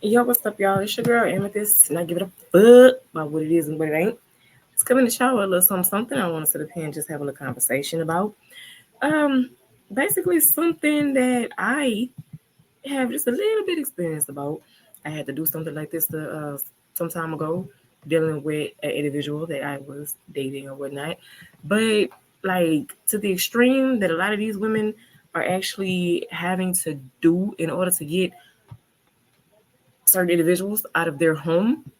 Yo, what's up, y'all? It's your girl Amethyst, and I give it a fuck about what it is and what it ain't. It's coming to shower a little something. I want to sit up here and just have a little conversation about. Um, Basically something that I have just a little bit experience about. I had to do something like this some time ago, dealing with an individual that I was dating or whatnot. But like to the extreme that a lot of these women are actually having to do in order to get certain individuals out of their home,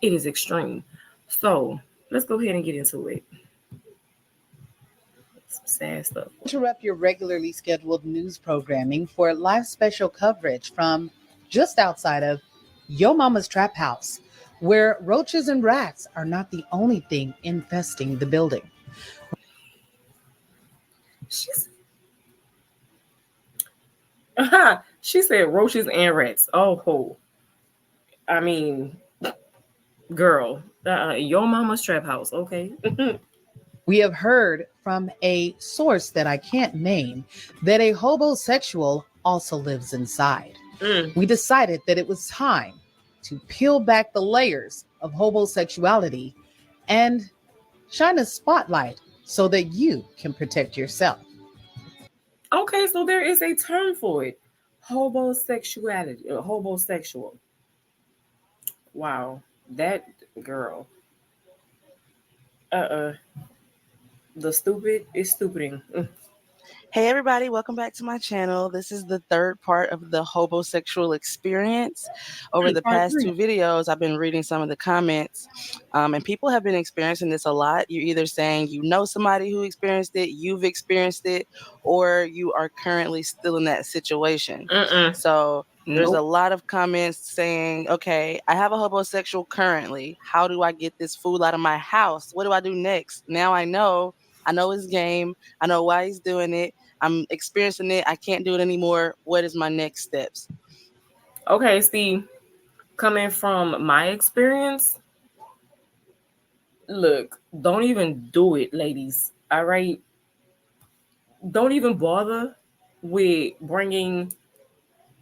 it is extreme. So let's go ahead and get into it. Some sad stuff. Interrupt your regularly scheduled news programming for live special coverage from just outside of Yo Mama's Trap House, where roaches and rats are not the only thing infesting the building. She's she said roaches and rats. Oh, ho. I mean, girl, your mama's trap house. Okay. We have heard from a source that I can't name that a hobosexual also lives inside. Mm. We decided that it was time to peel back the layers of hobosexuality and shine a spotlight so that you can protect yourself. Okay, so there is a term for it. Hobosexuality. Hobosexual. Wow. That girl. Uh-uh. The stupid is stupiding. Hey everybody, welcome back to my channel. This is the third part of the HOBOsexual experience. Over the past two videos, I've been reading some of the comments, and people have been experiencing this a lot. You're either saying you know somebody who experienced it, you've experienced it, or you are currently still in that situation. So there's a lot of comments saying, okay, I have a hobosexual currently. How do I get this fool out of my house? What do I do next? Now I know his game. I know why he's doing it. I'm experiencing it. I can't do it anymore. What is my next steps? Okay, see, coming from my experience, look, don't even do it, ladies. All right? Don't even bother with bringing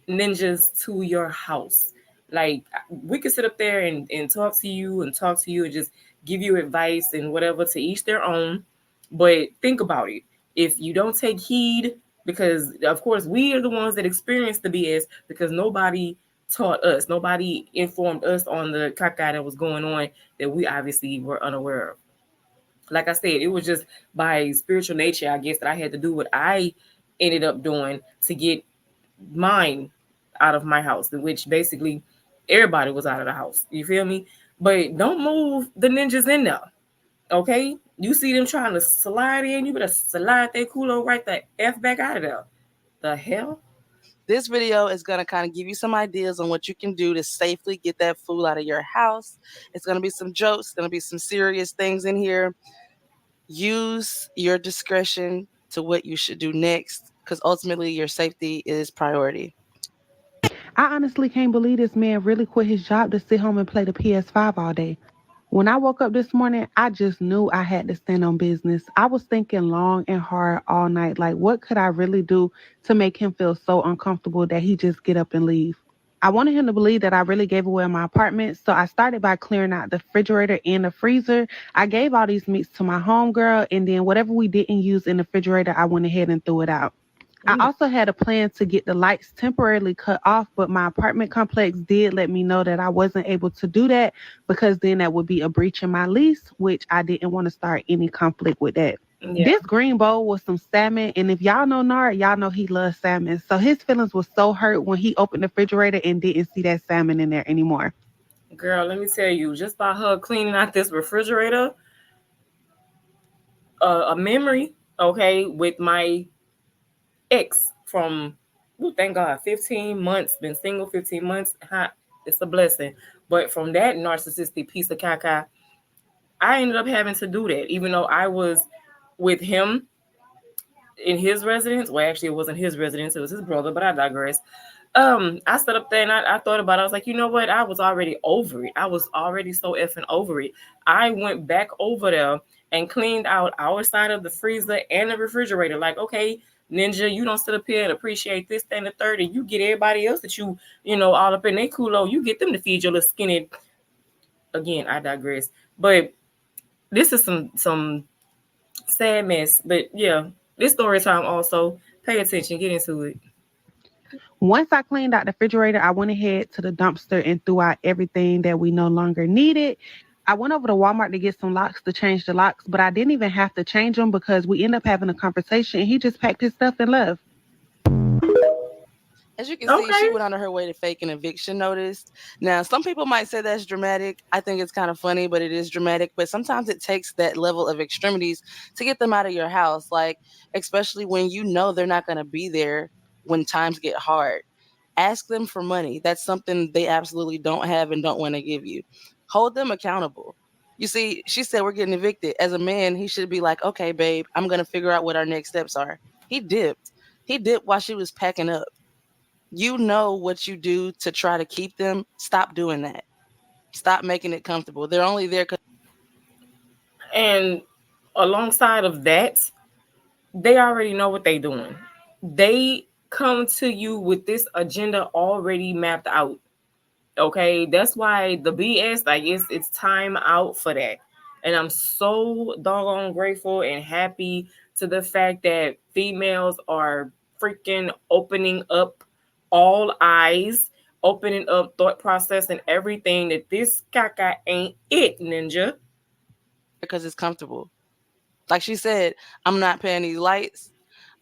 ninjas to your house. Like, we could sit up there and talk to you and just give you advice and whatever, to each their own. But think about it. If you don't take heed, because of course we are the ones that experience the BS, because nobody taught us, nobody informed us on the caca that was going on, that we obviously were unaware of. Like I said, it was just by spiritual nature, I guess, that I had to do what I ended up doing to get mine out of my house, in which basically everybody was out of the house. You feel me? But don't move the ninjas in there. Okay? You see them trying to slide in, you better slide that culo right the F back out of there. The hell? This video is going to kind of give you some ideas on what you can do to safely get that fool out of your house. It's going to be some jokes, going to be some serious things in here. Use your discretion to what you should do next, because ultimately your safety is priority. I honestly can't believe this man really quit his job to sit home and play the PS5 all day. When I woke up this morning, I just knew I had to stand on business. I was thinking long and hard all night, like, what could I really do to make him feel so uncomfortable that he just get up and leave? I wanted him to believe that I really gave away my apartment, so I started by clearing out the refrigerator and the freezer. I gave all these meats to my homegirl, and then whatever we didn't use in the refrigerator, I went ahead and threw it out. I also had a plan to get the lights temporarily cut off, but my apartment complex did let me know that I wasn't able to do that, because then that would be a breach in my lease, which I didn't want to start any conflict with that. Yeah. This green bowl was some salmon, and if y'all know Nard, y'all know he loves salmon. So his feelings was so hurt when he opened the refrigerator and didn't see that salmon in there anymore. Girl, let me tell you, just by her cleaning out this refrigerator, a memory, okay, with my ex from, thank God, 15 months, been single 15 months. It's a blessing. But from that narcissistic piece of caca, I ended up having to do that, even though I was with him in his residence. Well, actually, it wasn't his residence, it was his brother, but I digress. I stood up there and I thought about it. I was like, you know what? I was already over it. I was already so effing over it. I went back over there and cleaned out our side of the freezer and the refrigerator. Like, okay, Ninja, you don't sit up here and appreciate this, thing, the third, and you get everybody else that you know, all up in their culo, you get them to feed your little skinny. Again, I digress. But this is some sad mess. But yeah, this story time also. Pay attention, get into it. Once I cleaned out the refrigerator, I went ahead to the dumpster and threw out everything that we no longer needed. I went over to Walmart to get some locks to change the locks, but I didn't even have to change them because we ended up having a conversation and he just packed his stuff and left. As you can see, she Okay. went on her way to fake an eviction notice. Now, some people might say that's dramatic. I think it's kind of funny, but it is dramatic. But sometimes it takes that level of extremities to get them out of your house, like, especially when you know they're not going to be there when times get hard. Ask them for money. That's something they absolutely don't have and don't want to give you. Hold them accountable. You see, she said we're getting evicted. As a man, he should be like, okay, babe, I'm going to figure out what our next steps are. He dipped. He dipped while she was packing up. You know what you do to try to keep them. Stop doing that. Stop making it comfortable. They're only there because And alongside of that, they already know what they're doing. They come to you with this agenda already mapped out. Okay, that's why the BS, like, it's time out for that. And I'm so doggone grateful and happy to the fact that females are freaking opening up all eyes, opening up thought process and everything, that this caca ain't it, Ninja. it's comfortable. Like she said, I'm not paying these lights.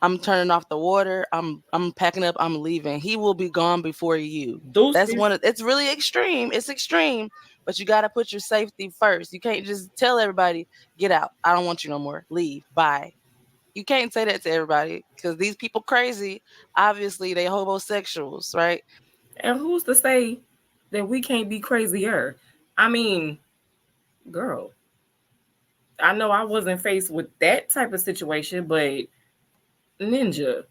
I'm turning off the water. I'm packing up. I'm leaving. He will be gone before you. That's Deuces. one of it's really extreme. It's extreme, but you got to put your safety first. You can't just tell everybody, "Get out. I don't want you no more. Leave. Bye." You can't say that to everybody because these people crazy. Obviously, they homosexuals, right? And who's to say that we can't be crazier? I mean, girl, I know I wasn't faced with that type of situation, but Ninja,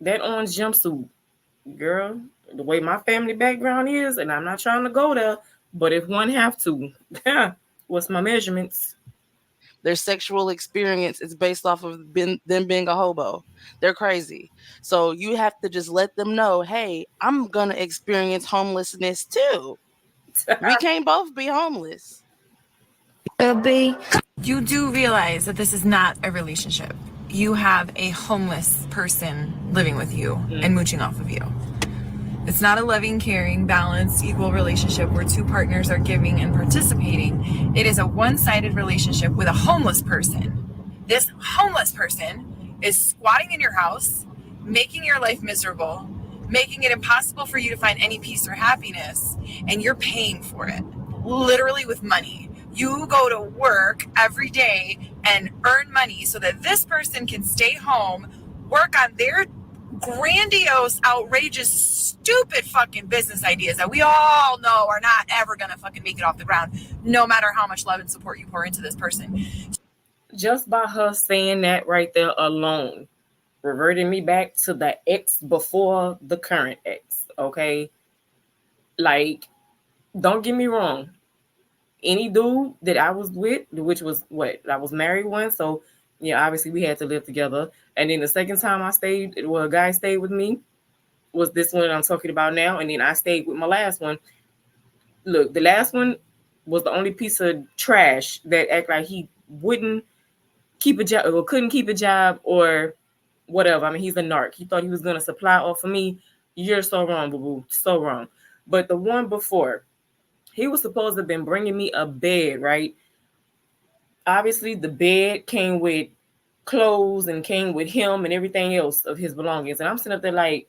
that orange jumpsuit, girl, the way my family background is, and I'm not trying to go there, but if one have to, what's my measurements? Their sexual experience is based off of them being a hobo. They're crazy. So you have to just let them know, hey, I'm going to experience homelessness too. We can't both be homeless. B, you do realize that this is not a relationship. You have a homeless person living with you and mooching off of you. It's not a loving, caring, balanced, equal relationship where two partners are giving and participating. It is a one-sided relationship with a homeless person. This homeless person is squatting in your house, making your life miserable, making it impossible for you to find any peace or happiness, and you're paying for it, literally with money. You go to work every day and earn money so that this person can stay home, work on their grandiose, outrageous, stupid fucking business ideas that we all know are not ever gonna fucking make it off the ground, no matter how much love and support you pour into this person. Just by her saying that right there alone, reverting me back to the ex before the current ex, okay? Like, don't get me wrong. Any dude that I was with, which was what, I was married once, so yeah, obviously we had to live together. And then the second time I stayed, well, a guy stayed with me, was this one that I'm talking about now. And then I stayed with my last one. Look, the last one was the only piece of trash that act like he wouldn't keep a job or couldn't keep a job or whatever. I mean, he's a narc. He thought he was gonna supply all for me. You're so wrong, boo boo. So wrong. But the one before, he was supposed to have been bringing me a bed, right? Obviously, the bed came with clothes and came with him and everything else of his belongings. And I'm sitting up there like,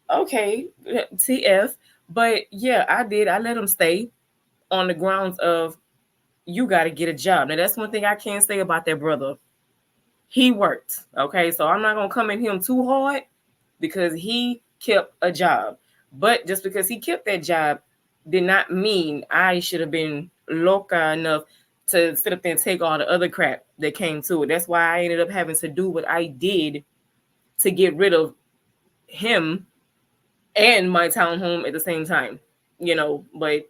okay, TF. But yeah, I did. I let him stay on the grounds of you got to get a job. Now, that's one thing I can say about that brother. He worked. Okay. So I'm not going to come at him too hard because he kept a job. But just because he kept that job did not mean I should have been loca enough to sit up there and take all the other crap that came to it. That's why I ended up having to do what I did to get rid of him and my townhome at the same time, you know. But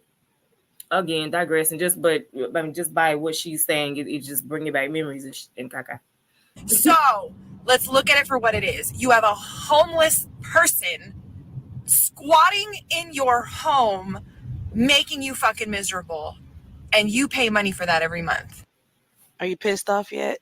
again, digressing. But I mean, just by what she's saying, it just bringing back memories and caca. So Let's look at it for what it is. You have a homeless person squatting in your home, making you fucking miserable, and you pay money for that every month. Are you pissed off yet?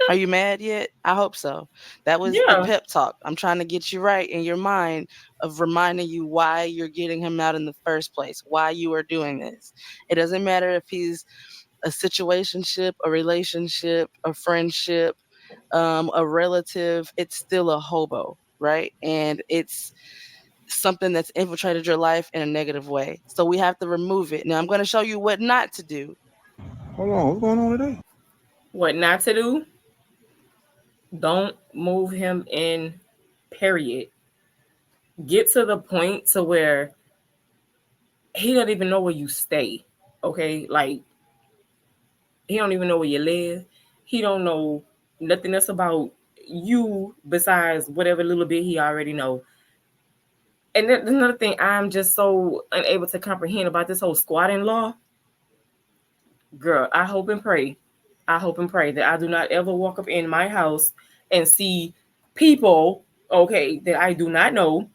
Are you mad yet? I hope so. That was Yeah. a pep talk. I'm trying to get you right in your mind of reminding you why you're getting him out in the first place, why you are doing this. It doesn't matter if he's a situationship, a relationship, a friendship, a relative. It's still a hobo, right? And it's something that's infiltrated your life in a negative way. So we have to remove it. Now I'm going to show you what not to do. Hold on, what's going on today? What not to do? Don't move him in, period. Get to the point to where he doesn't even know where you stay. Okay? Like, he don't even know where you live. He don't know nothing else about you besides whatever little bit he already know. And there's another thing I'm just so unable to comprehend about this whole squatting law. Girl, I hope and pray that I do not ever walk up in my house and see people, okay, that I do not know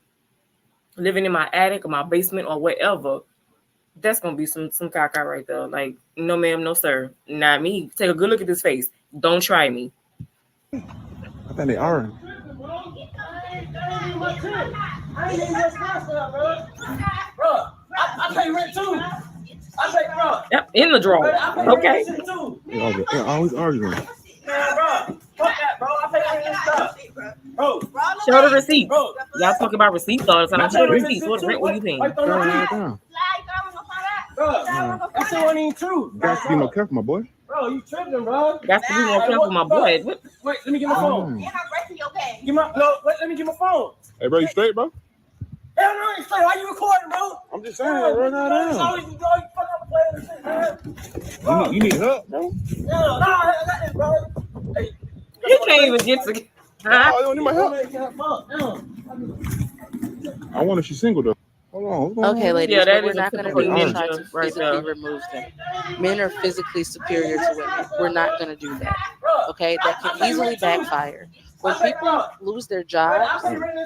living in my attic or my basement or whatever. That's gonna be some caca right there. Like, no ma'am, no sir, not me. Take a good look at this face. Don't try me. I think they are. I ain't even just myself, bro. I pay rent too. I pay, bro. Yep, in the drawer. Okay. They're always arguing. Man, bro. Fuck that, bro. I pay rent and stuff. Bro. Show the receipt. Bro. Y'all talk about receipts all the time. Show the receipts. What rent were you paying? Like, Throw it down. bro, that shit wasn't even true. You got to be more careful, my boy. Bro, you tripping, bro. Got to be more careful, my boy. What? Wait, let me get my phone. Give my, no, wait, let me get my phone. Hey, bro, you straight, bro? Hell no, ain't straight. Why you recording, bro? I'm just saying, bro, now down. You fuck up playing shit, man. You need help, bro? No, I got this, bro. Hey, He can't even get to. Oh, you don't need my help. help. I wonder if she's single, though. Hold on, what's going on? Okay, ladies, Yeah, that what we're is a not going to typical do is ninja try to right physically there. remove them. Men are physically superior to women. We're not going to do that. Okay, that can easily backfire. When people lose their jobs,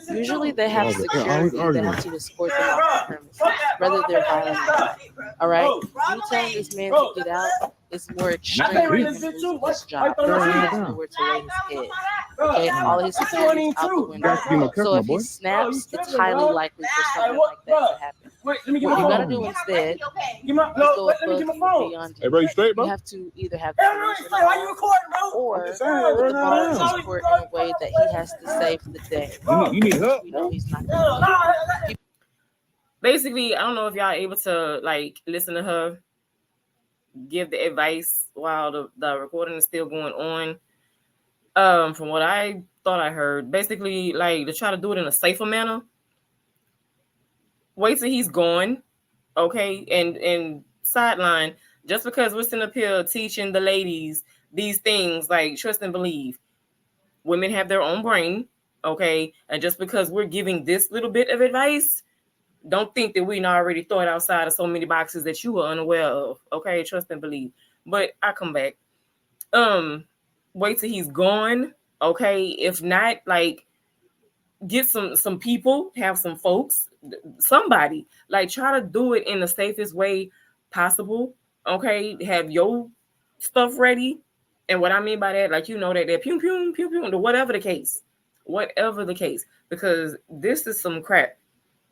usually they have security. They have to escort them off the premises, whether they're violent or not. All right, you telling this man to get out is more extreme than losing his job. He has nowhere to lay his head. Okay, all his security is out the window. So if he snaps, it's highly likely for something like that to happen. Wait, let me get What my you phone. gotta do instead Give my, is no, go wait, let me above get my and phone. beyond. Hey, bro, you straight, You bro? have to either have Hell no, ain't straight. Why you recording, bro? or just saying, put bro, the now ball in down. his court in a way that he has to save the day. You need help, You know bro? he's not No, gonna no, do. Basically, I don't know if y'all able to like listen to her give the advice while the recording is still going on. From what I thought I heard, basically, like, to try to do it in a safer manner. Wait till he's gone, okay? And sideline, just because we're sitting up here teaching the ladies these things, like, trust and believe, women have their own brain, okay? And just because we're giving this little bit of advice, don't think that we not already thought outside of so many boxes that you were unaware of, okay? Trust and believe. But I come back. Wait till he's gone, okay? If not, like, get some people, have some folks, somebody, like, try to do it in the safest way possible, okay? Have your stuff ready. And what I mean by that, like, that they're pew pew pew pew, whatever the case, because this is some crap,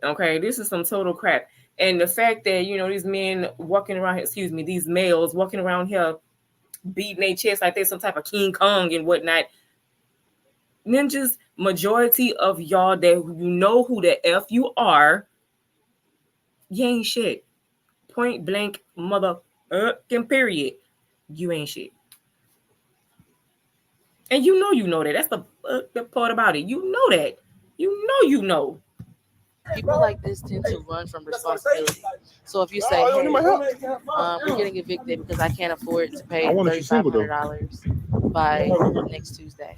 okay? This is some total crap. And the fact that these men walking around, these males walking around here beating their chest like they're some type of King Kong and whatnot. Ninjas, majority of y'all that who the F you are, you ain't shit. Point blank, mother period. You ain't shit. And you know that. That's the part about it. You know that. You know. People like this tend to run from responsibility. So if you say, Oh, you need my help? we're getting evicted because I can't afford to pay I wonder if she's single, though. $3,500 by next Tuesday.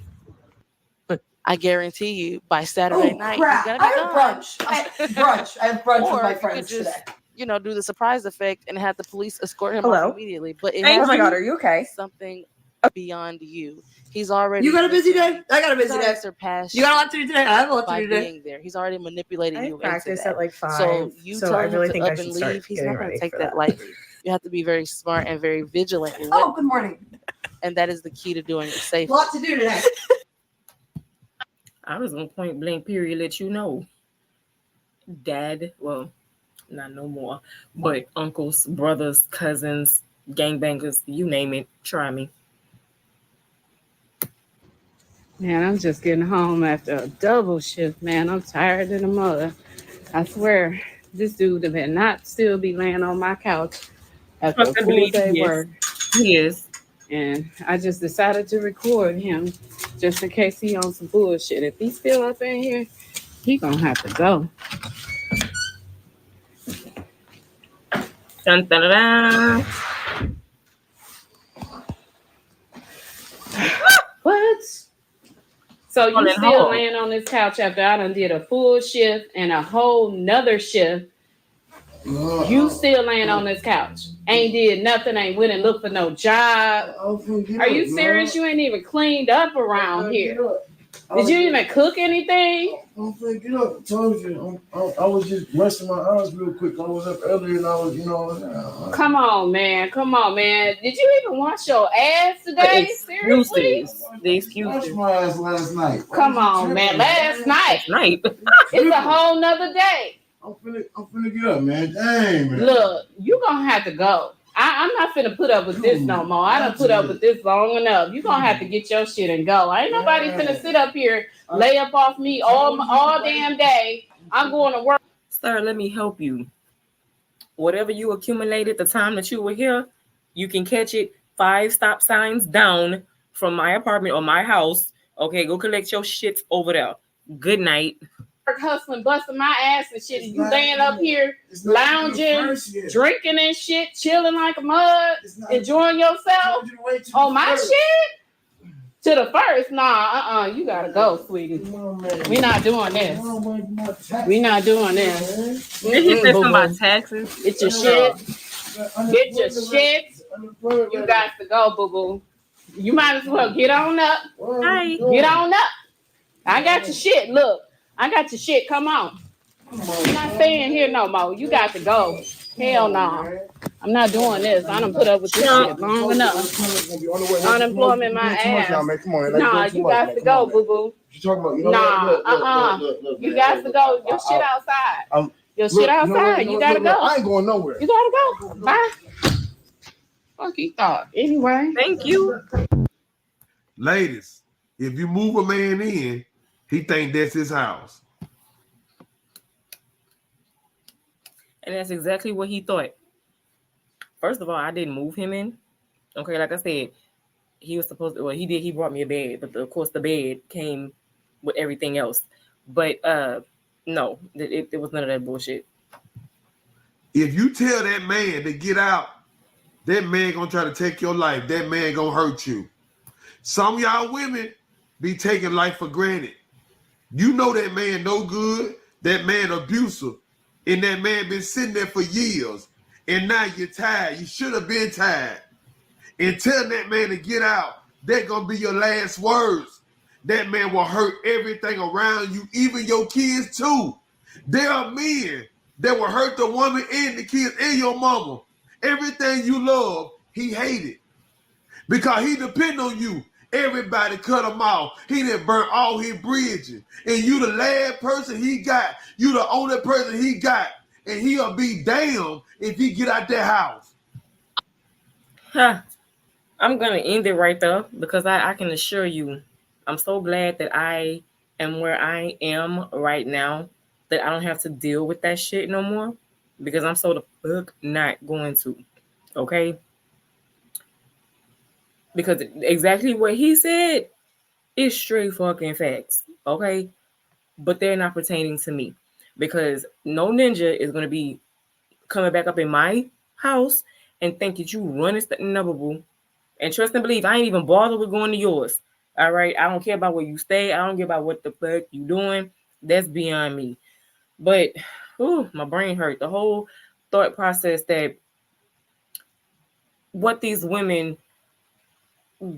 I guarantee you, by Saturday night, you're gonna be gone. Brunch. I have brunch Or with my you could friends just, today. do the surprise effect and have the police escort him Hello? off immediately. But it Oh has my to God, be are you okay? something beyond you. He's already. You got a busy day? I got a busy day. Surpassed. You got a lot to do today? I have a lot to do today. Being there, he's already manipulating you practice into that. at like 5. So you tell him really to think up I should and start leave. He's getting not going ready to take for that lightly. You have to be very smart and very vigilant. Oh, good morning. And that is the key to doing it safely. A lot to do today. I was gonna point blank period let you know. Dad, well, not no more, but uncles, brothers, cousins, gangbangers, you name it, try me. Man, I'm just getting home after a double shift, man. I'm tired of the mother. I swear, this dude better not still be laying on my couch after a Trust and full believe day he is. work. He is. And I just decided to record him just in case he on some bullshit. If he's still up in here, he gonna have to go. Dun, dun, dun, dun. What? So you Calling still hard. laying on this couch after I done did a full shift and a whole nother shift? You still laying on this couch? Ain't did nothing, ain't went and looked for no job. Are you serious? You ain't even cleaned up around here. Did you even cook anything? I'm finna get up. I told you. I was just resting my eyes real quick. I was up earlier and I was, Come on, man. Come on, man. Did you even wash your ass today? Seriously? The I excuses. washed my ass last night. Come on, man. Last night. It's a whole nother day. I'm finna get up, man. Dang, man. Look, you gonna have to go. I'm not finna put up with this no more. I done put up with this long enough. You gonna have to get your shit and go. Ain't nobody finna sit up here, lay up off me all damn day. I'm going to work. Sir, let me help you. Whatever you accumulated the time that you were here, you can catch it 5 stop signs down from my apartment or my house. Okay, go collect your shit over there. Good night. Hustling, busting my ass and shit. You laying up here, lounging, drinking and shit, chilling like a mud, enjoying yourself on my shit. To the first, nah, you gotta go, sweetie. We not doing this. We not doing this. Did he say something about taxes? Get your shit. Get your shit. You got to go, boo boo. You might as well get on up. Hi. Get on up. I got your shit. Look, I got your shit. Come on. I'm not staying here no more. You got to go. Hell no. I'm not doing this. I done put up with this shit long enough. Unemployment my ass. Nah, you got to go, boo boo. Nah, you got to go. Your shit outside. Your shit outside. You gotta go. I ain't going nowhere. You gotta go. Bye. Fuck you thought. Anyway. Thank you. Ladies, if you move a man in, he think that's his house. And that's exactly what he thought. First of all, I didn't move him in. Okay, like I said, he was supposed to, well, he did, he brought me a bed, but of course the bed came with everything else. But no, it was none of that bullshit. If you tell that man to get out, that man gonna try to take your life. That man gonna hurt you. Some of y'all women be taking life for granted. You know that man no good, that man abusive, and that man been sitting there for years, and now you're tired. You should have been tired. And tell that man to get out. That gonna be your last words. That man will hurt everything around you, even your kids too. There are men that will hurt the woman and the kids and your mama. Everything you love, he hated. Because he depend on you. Everybody cut him off. He done burnt all his bridges. And you the last person he got. You the only person he got. And he'll be damned if he get out that house. Huh. I'm going to end it right there because I can assure you, I'm so glad that I am where I am right now, that I don't have to deal with that shit no more, because I'm so the fuck not going to. Okay? Because exactly what he said is straight fucking facts. Okay? But they're not pertaining to me, because no ninja is going to be coming back up in my house and think that you running something number, boo. And trust and believe, I ain't even bothered with going to yours. All right? I don't care about where you stay. I don't care about what the fuck you doing. That's beyond me. But, my brain hurt. The whole thought process that what these women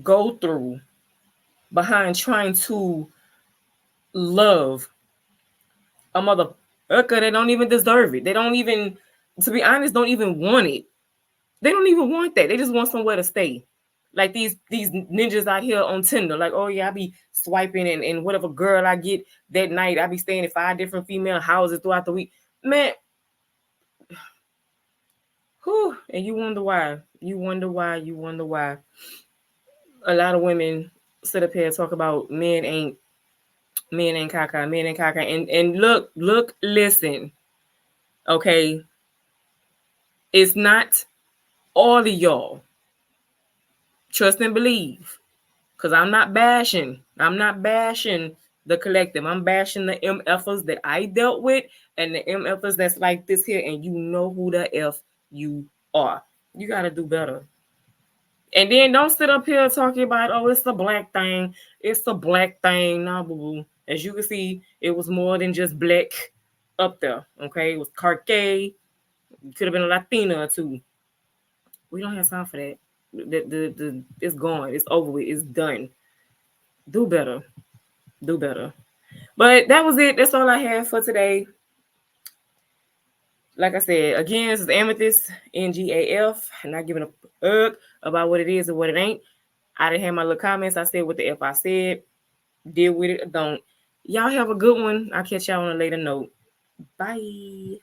go through behind trying to love a motherfucker that don't even deserve it. They don't even, to be honest, don't even want it. They don't even want that. They just want somewhere to stay. Like these ninjas out here on Tinder. Like, oh yeah, I be swiping and whatever girl I get that night, I be staying in 5 different female houses throughout the week. Man, whew, and you wonder why. You wonder why. You wonder why. A lot of women sit up here and talk about men ain't caca, men ain't caca. And look, listen. Okay. It's not all of y'all. Trust and believe. Because I'm not bashing. I'm not bashing the collective. I'm bashing the MFers that I dealt with and the MFers that's like this here. And you know who the F you are. You got to do better. And then don't sit up here talking about, oh, it's a black thing. It's a black thing. Nah, boo-boo. As you can see, it was more than just black up there. Okay? It was Cartier. Could have been a Latina or two. We don't have time for that. It's gone. It's over with. It's done. Do better. Do better. But that was it. That's all I have for today. Like I said, again, this is Amethyst, NGAF. Not giving a fuck about what it is and what it ain't. I didn't have my little comments. I said what the F I said. Deal with it or don't. Y'all have a good one. I'll catch y'all on a later note. Bye.